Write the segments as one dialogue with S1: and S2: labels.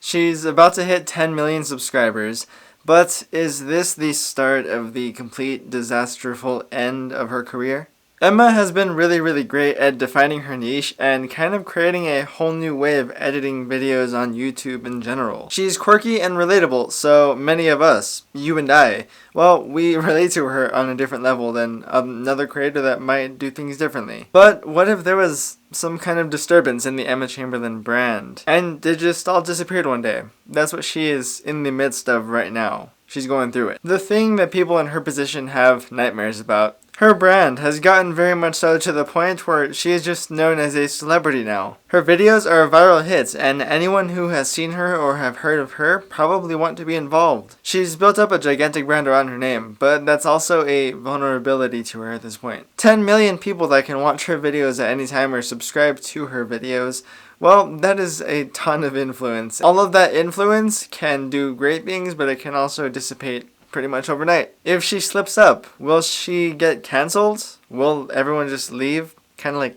S1: She's about to hit 10 million subscribers, but is this the start of the complete disasterful end of her career? Emma has been really great at defining her niche and kind of creating a whole new way of editing videos on YouTube in general. She's quirky and relatable, so many of us, you and I, well, we relate to her on a different level than another creator that might do things differently. But what if there was some kind of disturbance in the Emma Chamberlain brand, and it just all disappeared one day? That's what she is in the midst of right now. She's going through it. The thing that people in her position have nightmares about. Her brand has gotten very much so to the point where she is just known as a celebrity now. Her videos are viral hits, and anyone who has seen her or have heard of her probably want to be involved. She's built up a gigantic brand around her name, but that's also a vulnerability to her at this point. 10 million people that can watch her videos at any time or subscribe to her videos. Well, that is a ton of influence. All of that influence can do great things, but it can also dissipate pretty much overnight. If she slips up, will she get cancelled? Will everyone just leave? Kind of like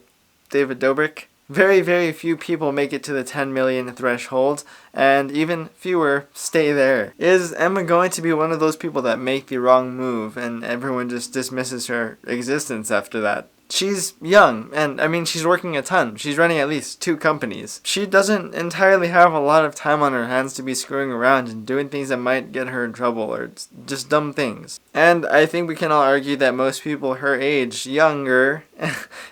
S1: David Dobrik? Very few people make it to the 10 million threshold, and even fewer stay there. Is Emma going to be one of those people that make the wrong move and everyone just dismisses her existence after that? She's young, and I mean, she's working a ton. She's running at least 2 companies. She doesn't entirely have a lot of time on her hands to be screwing around and doing things that might get her in trouble, or just dumb things. And I think we can all argue that most people her age, younger,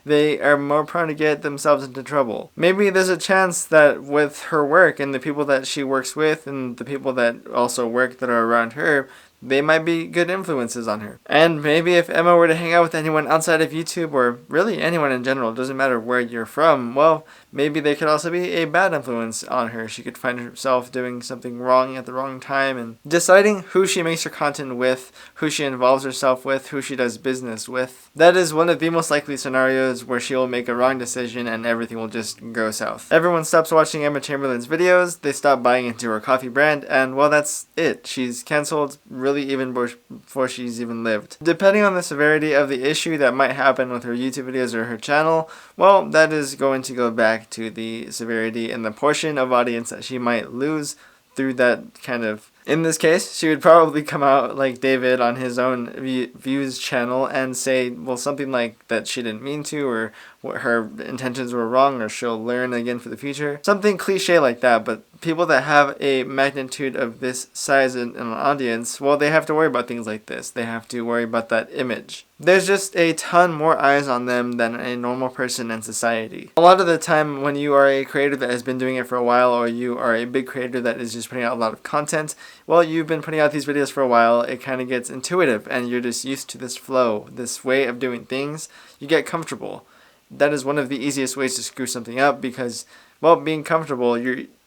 S1: they are more prone to get themselves into trouble. Maybe there's a chance that with her work and the people that she works with and the people that also work that are around her, they might be good influences on her. And maybe if Emma were to hang out with anyone outside of YouTube, or really anyone in general, doesn't matter where you're from, well, maybe they could also be a bad influence on her. She could find herself doing something wrong at the wrong time, and deciding who she makes her content with, who she involves herself with, who she does business with. That is one of the most likely scenarios where she will make a wrong decision and everything will just go south. Everyone stops watching Emma Chamberlain's videos, they stop buying into her coffee brand, and well, that's it. She's cancelled really even before she's even lived. Depending on the severity of the issue that might happen with her YouTube videos or her channel, well, that is going to go back to the severity and the portion of audience that she might lose through that kind of... In this case, she would probably come out like David on his own views channel and say, well, something like that she didn't mean to, or what her intentions were wrong, or she'll learn again for the future. Something cliche like that, but people that have a magnitude of this size in an audience, well, they have to worry about things like this. They have to worry about that image. There's just a ton more eyes on them than a normal person in society. A lot of the time when you are a creator that has been doing it for a while, or you are a big creator that is just putting out a lot of content, well, you've been putting out these videos for a while, it kind of gets intuitive and you're just used to this flow, this way of doing things. You get comfortable. That is one of the easiest ways to screw something up because, well, being comfortable,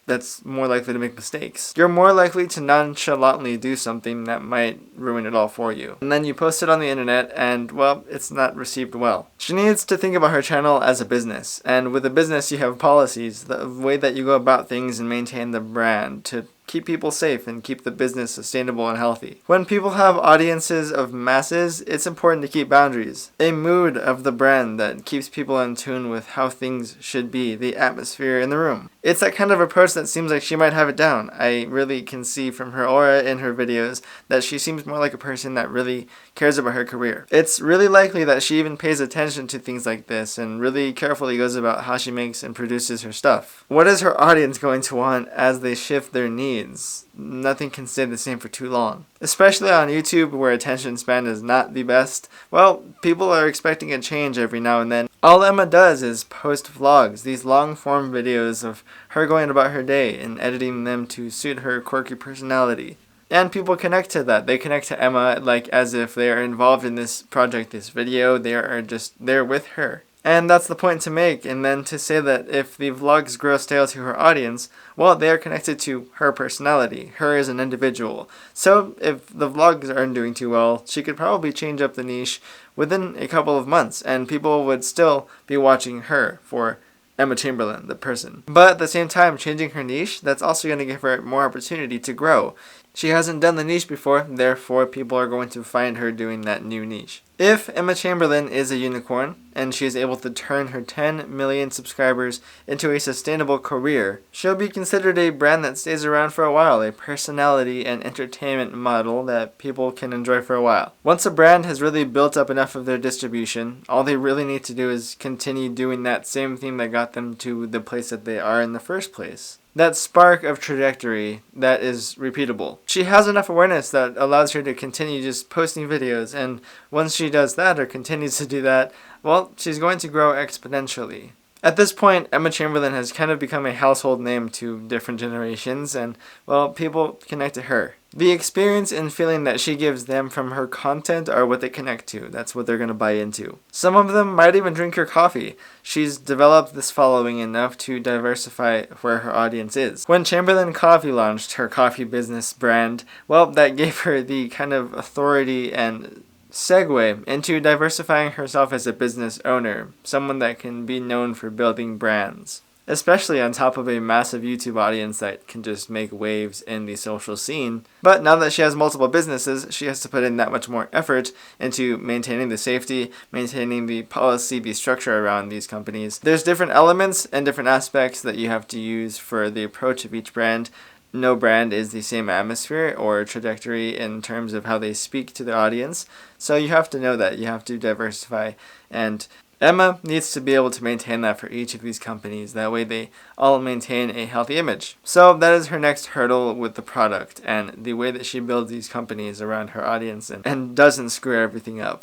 S1: that's more likely to make mistakes. You're more likely to nonchalantly do something that might ruin it all for you. And then you post it on the internet and, well, it's not received well. She needs to think about her channel as a business. And with a business, you have policies, the way that you go about things and maintain the brand to keep people safe and keep the business sustainable and healthy. When people have audiences of masses, it's important to keep boundaries. A mood of the brand that keeps people in tune with how things should be, the atmosphere in the room. It's that kind of approach that seems like she might have it down. I really can see from her aura in her videos that she seems more like a person that really cares about her career. It's really likely that she even pays attention to things like this and really carefully goes about how she makes and produces her stuff. What is her audience going to want as they shift their needs? Nothing can stay the same for too long. Especially on YouTube, where attention span is not the best, well, people are expecting a change every now and then. All Emma does is post vlogs, these long form videos of her going about her day and editing them to suit her quirky personality. And people connect to that. They connect to Emma like as if they are involved in this project, this video. They are just there with her. And that's the point to make, and then to say that if the vlogs grow stale to her audience, well, they are connected to her personality, her as an individual. So if the vlogs aren't doing too well, she could probably change up the niche within a couple of months, and people would still be watching her for Emma Chamberlain, the person. But at the same time, changing her niche, that's also going to give her more opportunity to grow. She hasn't done the niche before, therefore people are going to find her doing that new niche. If Emma Chamberlain is a unicorn, and she is able to turn her 10 million subscribers into a sustainable career, she'll be considered a brand that stays around for a while, a personality and entertainment model that people can enjoy for a while. Once a brand has really built up enough of their distribution, all they really need to do is continue doing that same thing that got them to the place that they are in the first place. That spark of trajectory that is repeatable. She has enough awareness that allows her to continue just posting videos, and once she does that or continues to do that, well, she's going to grow exponentially. At this point, Emma Chamberlain has kind of become a household name to different generations, and, well, people connect to her. The experience and feeling that she gives them from her content are what they connect to. That's what they're going to buy into. Some of them might even drink her coffee. She's developed this following enough to diversify where her audience is. When Chamberlain Coffee launched her coffee business brand, well, that gave her the kind of authority and segue into diversifying herself as a business owner, someone that can be known for building brands, especially on top of a massive YouTube audience that can just make waves in the social scene. But now that she has multiple businesses, she has to put in that much more effort into maintaining the safety, maintaining the policy, the structure around these companies. There's different elements and different aspects that you have to use for the approach of each brand. No brand is the same atmosphere or trajectory in terms of how they speak to the audience. So you have to know that. You have to diversify. And Emma needs to be able to maintain that for each of these companies. That way they all maintain a healthy image. So that is her next hurdle with the product and the way that she builds these companies around her audience and doesn't screw everything up.